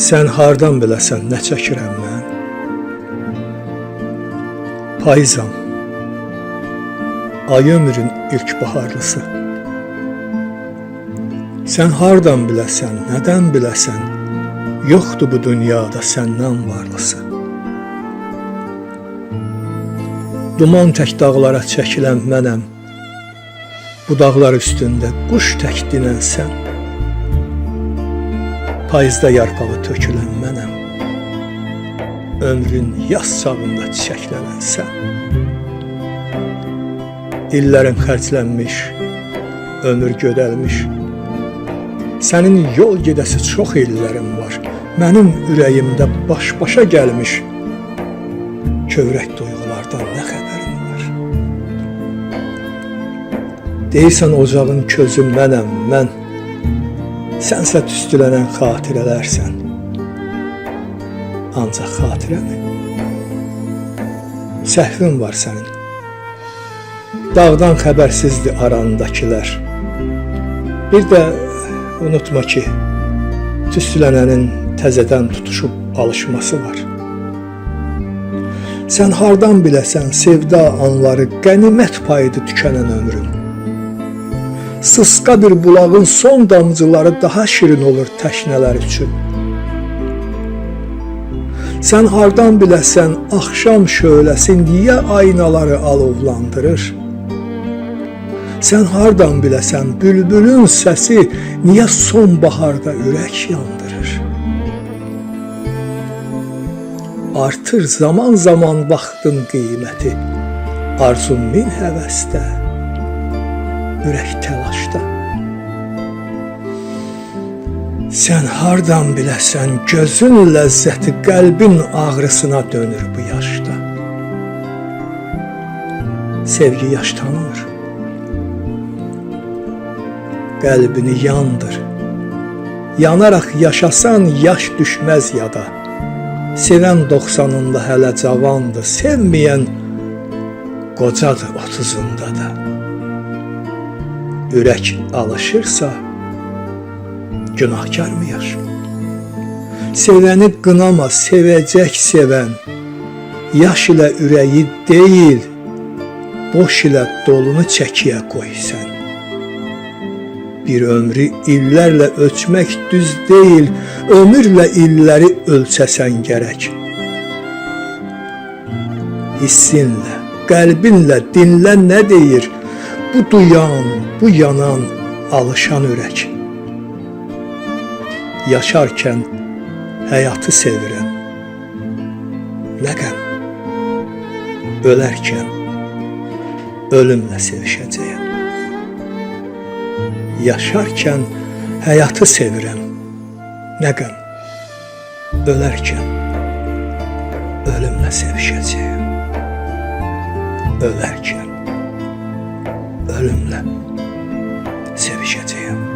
Sən hardan biləsən nə çəkirəm mən? Payızam, ay ömrün ilk baharlısı. Sən hardan biləsən, nədən biləsən, yoxdur bu dünyada səndən varlısı. Duman tək dağlara çəkilən mənəm, bu dağlar üstündə quş tək dinən sən. Payızda yarpağı tökülən mənəm, ömrün yaz çağında çiçəklənən sən. İllərin xərclənmiş, ömür gödəlmiş, sənin yol gedəsi çox illərim var, mənim ürəyimdə baş-başa gəlmiş, kövrək duyğulardan nə xəbərim var? Deyirsən ocağın közü mənəm, mən, sənsə tüstülənən xatirələrsən, ancaq xatirəmi? Səhvin var sənin, dağdan xəbərsizdir arandakilər. Bir də unutma ki, tüstülənənin təzədən tutuşub alışması var. Sən hardan biləsən sevda anları, qənimət payıdır tükənən ömrün. Sısqa bir bulağın son damcıları daha şirin olur təşnələr üçün. Sən hardan biləsən axşam şöləsi niyə aynaları alovlandırır? Sən hardan biləsən bülbülün səsi niyə sonbaharda ürək yandırır? Artır zaman zaman vaxtın qiyməti, arzun min həvəsdə, ürək təlaşda. Sən hardan biləsən gözün ləzzəti qəlbin ağrısına dönür bu yaşda. Sevgi yaş tanımır, qəlbini yandır. Yanaraq yaşasan yaş düşməz yada. Sevən 90'ında hələ cavandır, sevməyən qocadır 30'unda da. Ürək alışırsa günahkar mı yaşım? Sevəni qınama, sevəcək sevən. Yaş ilə ürəyi deyil, boş ilə dolunu çəkiyə qoy sən. Bir ömrü illərlə ölçmək düz deyil, ömürlə illəri ölçəsən gərək. Hissinlə, qəlbinlə dinlə nə deyir, bu duyan, bu yanan, alışan ürək. Yaşarkən həyatı sevirəm, nə qəm, ölərkən ölümlə sevişəcəyəm. Yaşarkən həyatı sevirəm, nə qəm, ölərkən ölümlə sevişəcəyəm. Ölərkən ölümlə sevişəcəyəm.